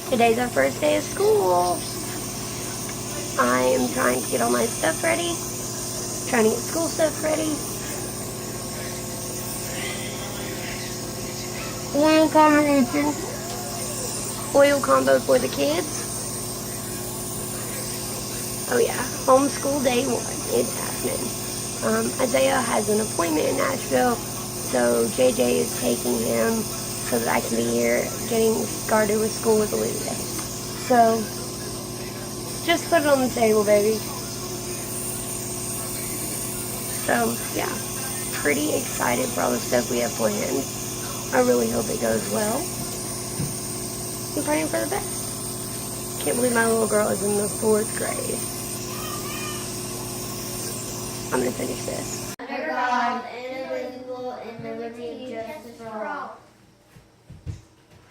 Today's our first day of school. I am trying to get all my stuff ready. Trying to get school stuff ready. One combination oil combo for the kids. Oh yeah, homeschool day one. It's happening. Isaiah has an appointment in Nashville, so JJ is taking him so that I can be here getting started with school with Olivia. So, just put it on the table, baby. So, yeah, pretty excited for all the stuff we have planned. I really hope it goes well. I'm praying for the best. Can't believe my little girl is in the 4th grade. I'm gonna finish this. Under God, indivisible, and liberty and justice for all.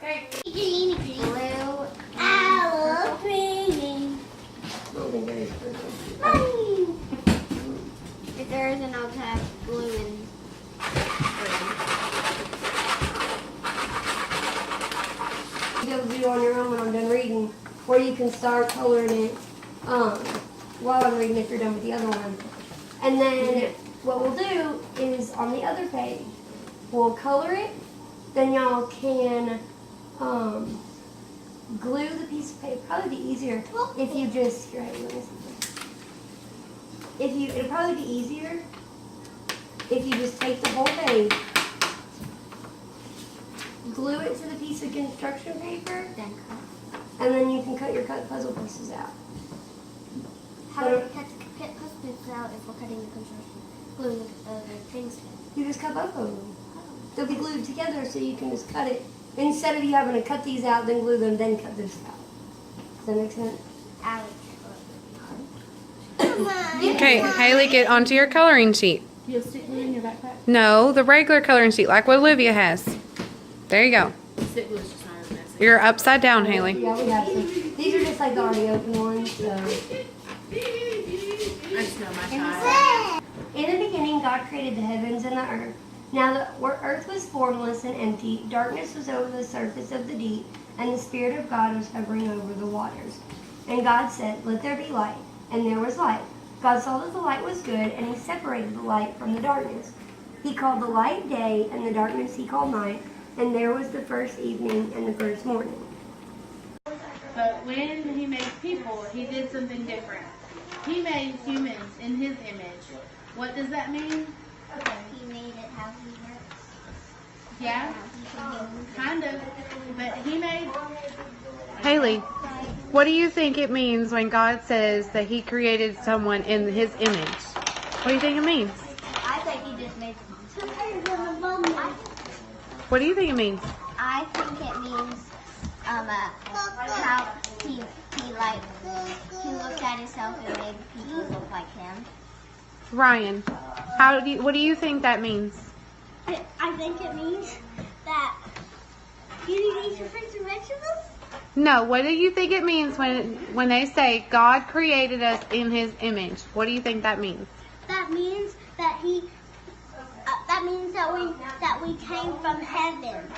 Okay. Blue, owl, green. If there isn't, I'll have blue and You can do on your own when I'm done reading, or you can start coloring it while I'm reading if you're done with the other one. And then what we'll do is on the other page, we'll color it. Then y'all can glue the piece of paper. Probably be easier if you just it'll probably be easier if you just take the whole page, glue it to the piece of construction paper, then cut. and then you can cut your puzzle pieces out. How do we cut puzzle pieces out if we're cutting the construction? Gluing the things together. You just cut both of them. They'll be glued together, so you can just cut it. Instead of you having to cut these out, then glue them, then cut this out. Does that make sense? Alex. Okay, Haley, get onto your coloring sheet. You'll stick glue in your backpack? No, the regular coloring sheet, like what Olivia has. There you go. Stick glue is just not as messy. You're upside down, Haley. Yeah, we have some. These are just like the already open ones, so. I just know my child. In the beginning, God created the heavens and the earth. Now the earth was formless and empty. Darkness was over the surface of the deep, and the Spirit of God was hovering over the waters. And God said, "Let there be light." And there was light. God saw that the light was good, and he separated the light from the darkness. He called the light day, and the darkness he called night. And there was the first evening and the first morning. But when he made people, he did something different. He made humans in his image. What does that mean? He made it how he works. Yeah, kind of. But he made... Haley, what do you think it means when God says that he created someone in his image? What do you think it means? I think he just made them. What do you think it means? I think it means how he looked at himself and made people look like him. Ryan, what do you think that means? I think it means that you eat your fruits and vegetables. No, what do you think it means when they say God created us in his image? What do you think that means? That means that we came from heaven.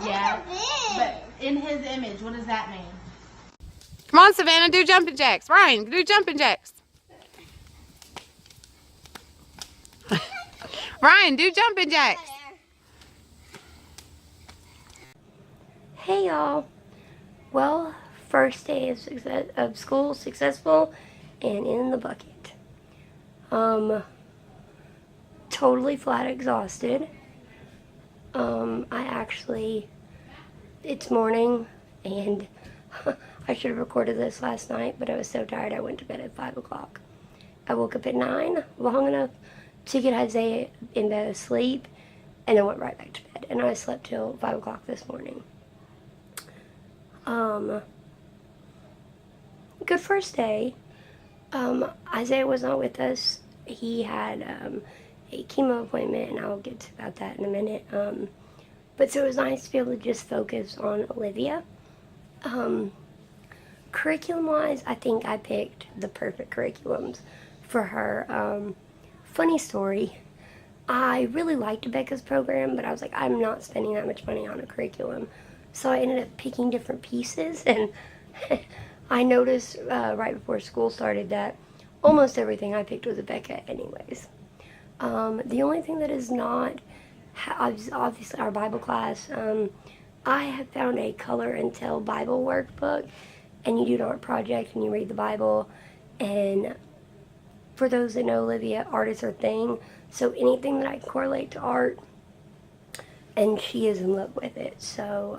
Yeah, but in his image, what does that mean? Come on, Savannah, do jumping jacks. Ryan, do jumping jacks. Ryan, do jumping jacks. Hey y'all. Well, first day of school successful and in the bucket. Totally flat exhausted. It's morning and I should have recorded this last night, but I was so tired I went to bed at 5 o'clock. I woke up at 9, long enough to get Isaiah in bed asleep, and then went right back to bed. And I slept till 5 o'clock this morning. Good first day. Isaiah was not with us. He had a chemo appointment, and I'll get to about that in a minute. But so it was nice to be able to just focus on Olivia. Curriculum-wise, I think I picked the perfect curriculums for her. Funny story, I really liked Becca's program, but I was like, I'm not spending that much money on a curriculum. So I ended up picking different pieces, and I noticed right before school started that almost everything I picked was a Becca anyways. The only thing that is not, obviously our Bible class, I have found a color and tell Bible workbook, and you do an art project and you read the Bible. And for those that know Olivia, art is her thing, so anything that I can correlate to art, and she is in love with it. So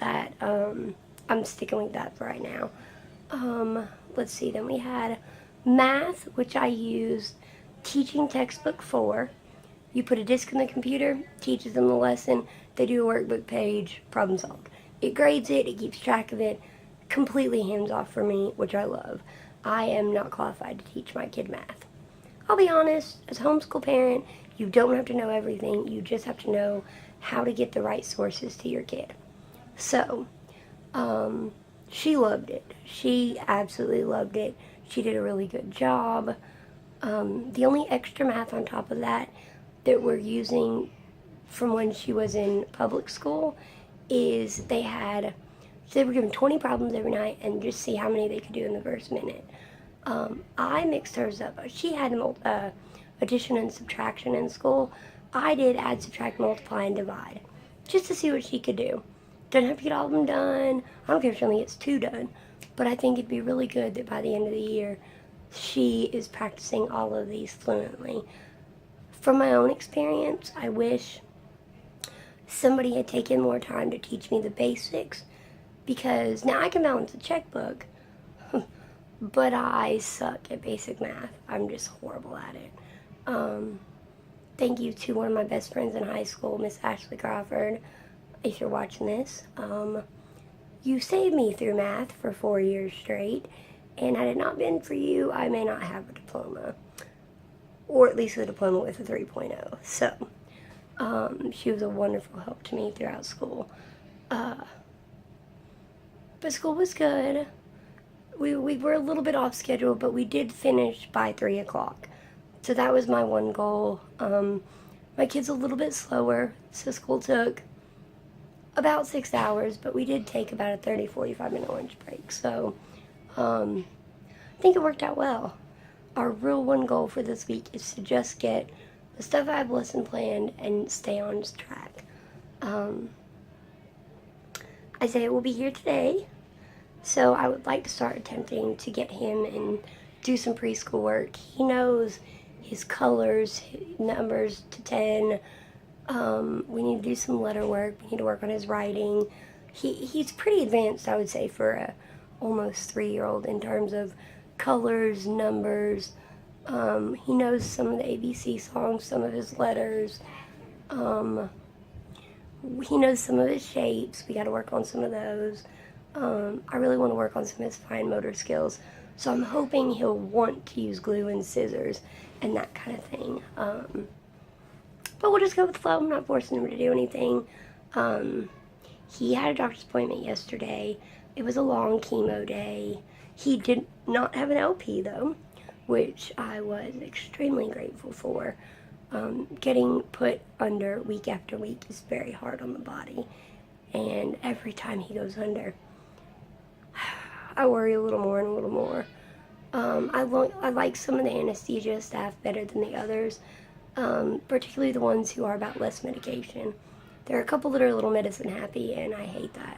I'm sticking with that for right now. Let's see, then we had math, which I used teaching textbook 4. You put a disc in the computer, teaches them the lesson, they do a workbook page, problem solved. It grades it, it keeps track of it, completely hands off for me, which I love. I am not qualified to teach my kid math. I'll be honest, as a homeschool parent, you don't have to know everything, you just have to know how to get the right sources to your kid. So, she loved it. She absolutely loved it. She did a really good job. The only extra math on top of that we're using from when she was in public school is they were given 20 problems every night and just see how many they could do in the first minute. I mixed hers up. She had addition and subtraction in school. I did add, subtract, multiply, and divide, just to see what she could do. Doesn't have to get all of them done. I don't care if she only gets 2 done, but I think it'd be really good that by the end of the year, she is practicing all of these fluently. From my own experience, I wish somebody had taken more time to teach me the basics, because now I can balance a checkbook, but I suck at basic math. I'm just horrible at it. Thank you to one of my best friends in high school, Miss Ashley Crawford. If you're watching this, you saved me through math for 4 years straight, and had it not been for you, I may not have a diploma, or at least a diploma with a 3.0. So, she was a wonderful help to me throughout school. But school was good. We were a little bit off schedule, but we did finish by 3 o'clock. So that was my one goal. My kid's a little bit slower, so school took about 6 hours, but we did take about a 30-45 minute lunch break. So I think it worked out well. Our real one goal for this week is to just get the stuff I have lesson planned and stay on track. Isaiah will be here today, so I would like to start attempting to get him and do some preschool work. He knows his colors, numbers to 10. We need to do some letter work. We need to work on his writing. He's pretty advanced, I would say, for a almost 3-year-old in terms of colors, numbers. He knows some of the ABC songs, some of his letters. He knows some of his shapes. We got to work on some of those. I really want to work on some of his fine motor skills. So I'm hoping he'll want to use glue and scissors and that kind of thing. But we'll just go with the flow. I'm not forcing him to do anything. He had a doctor's appointment yesterday. It was a long chemo day. He did not have an LP though, which I was extremely grateful for. Getting put under week after week is very hard on the body. And every time he goes under, I worry a little more and a little more. I like some of the anesthesia staff better than the others, particularly the ones who are about less medication. There are a couple that are a little medicine happy, and I hate that.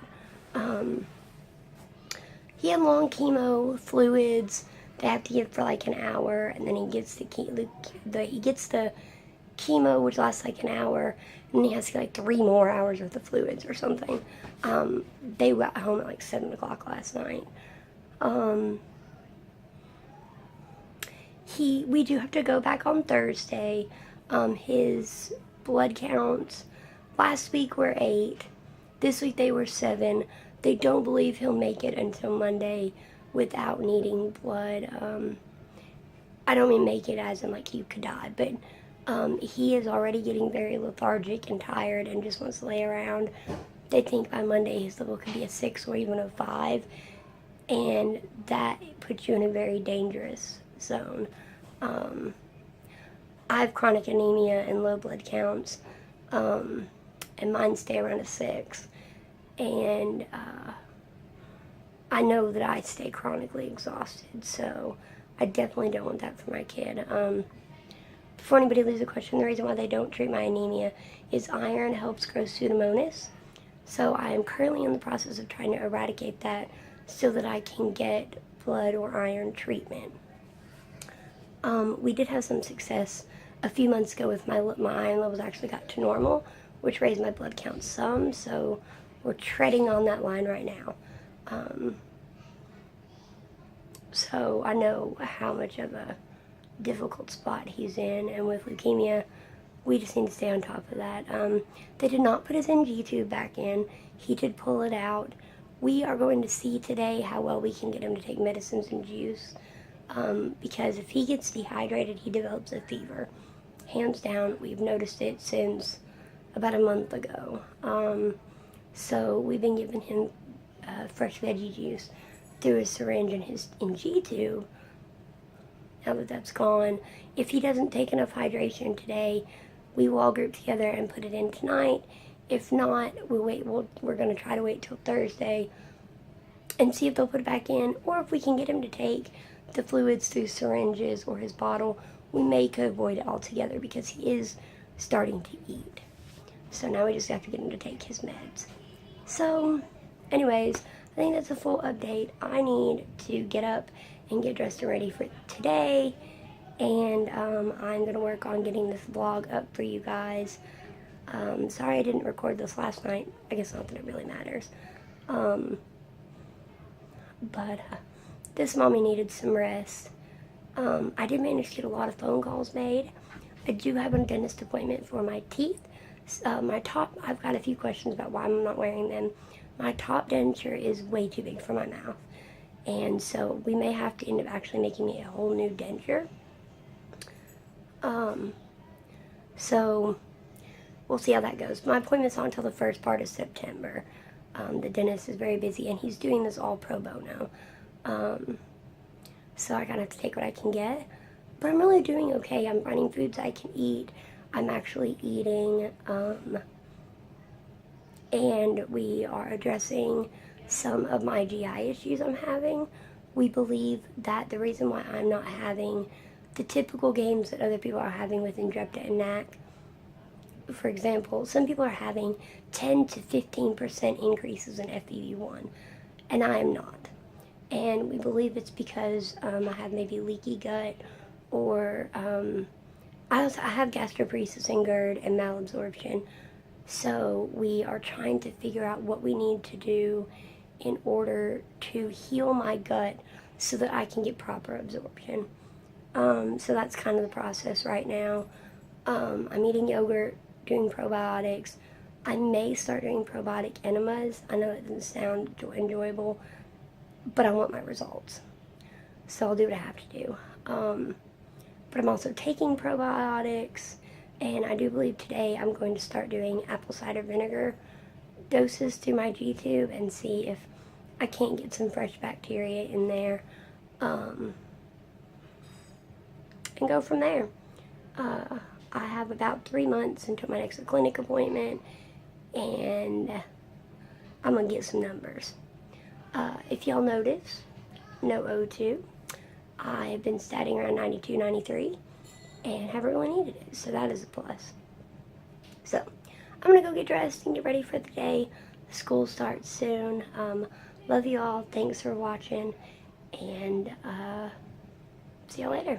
He had long chemo, fluids. They have to give for like an hour, and then he gets the chemo, which lasts like an hour, and he has to get like 3 more hours worth of fluids or something. They got home at like 7 o'clock last night. We do have to go back on Thursday. His blood counts last week were 8. This week they were 7. They don't believe he'll make it until Monday without needing blood. I don't mean make it as in like you could die, but he is already getting very lethargic and tired and just wants to lay around. They think by Monday his level could be a 6 or even a 5, and that puts you in a very dangerous zone. I have chronic anemia and low blood counts, and mine stay around a 6. And I know that I stay chronically exhausted, so I definitely don't want that for my kid. Before anybody leaves a question, the reason why they don't treat my anemia is iron helps grow Pseudomonas. So I am currently in the process of trying to eradicate that so that I can get blood or iron treatment. We did have some success a few months ago with my iron levels actually got to normal, which raised my blood count some, so we're treading on that line right now. So I know how much of a difficult spot he's in, and with leukemia, we just need to stay on top of that. They did not put his NG tube back in. He did pull it out. We are going to see today how well we can get him to take medicines and juice, because if he gets dehydrated, he develops a fever. Hands down, we've noticed it since about a month ago. So we've been giving him fresh veggie juice through a syringe in his NG tube. Now that that's gone, if he doesn't take enough hydration today, we will all group together and put it in tonight. If not, we're going to try to wait till Thursday and see if they'll put it back in, or if we can get him to take the fluids through syringes or his bottle. We may could avoid it altogether because he is starting to eat. So now we just have to get him to take his meds. So, anyways, I think that's a full update. I need to get up and get dressed and ready for today. And I'm going to work on getting this vlog up for you guys. Sorry I didn't record this last night. I guess not that it really matters. But this mommy needed some rest. I did manage to get a lot of phone calls made. I do have a dentist appointment for my teeth. My top, I've got a few questions about why I'm not wearing them. My top denture is way too big for my mouth. And so we may have to end up actually making me a whole new denture. So we'll see how that goes. My appointment's not until the first part of September. The dentist is very busy, and he's doing this all pro bono. So I gotta have to take what I can get. But I'm really doing okay. I'm finding foods I can eat. I'm actually eating, and we are addressing some of my GI issues I'm having. We believe that the reason why I'm not having the typical games that other people are having with Injepta and NAC, for example, some people are having 10 to 15% increases in FEV1, and I am not. And we believe it's because I have maybe leaky gut, or I have gastroparesis and GERD and malabsorption. So we are trying to figure out what we need to do in order to heal my gut so that I can get proper absorption. So that's kind of the process right now. I'm eating yogurt, doing probiotics. I may start doing probiotic enemas. I know it doesn't sound enjoyable, but I want my results. So I'll do what I have to do. But I'm also taking probiotics, and I do believe today I'm going to start doing apple cider vinegar doses through my G-tube and see if I can't get some fresh bacteria in there, and go from there. I have about 3 months until my next clinic appointment, and I'm going to get some numbers. If y'all notice, no O2. I have been statting around 92, 93, and haven't really needed it, so that is a plus. So, I'm going to go get dressed and get ready for the day. School starts soon. Love you all. Thanks for watching, and see y'all later.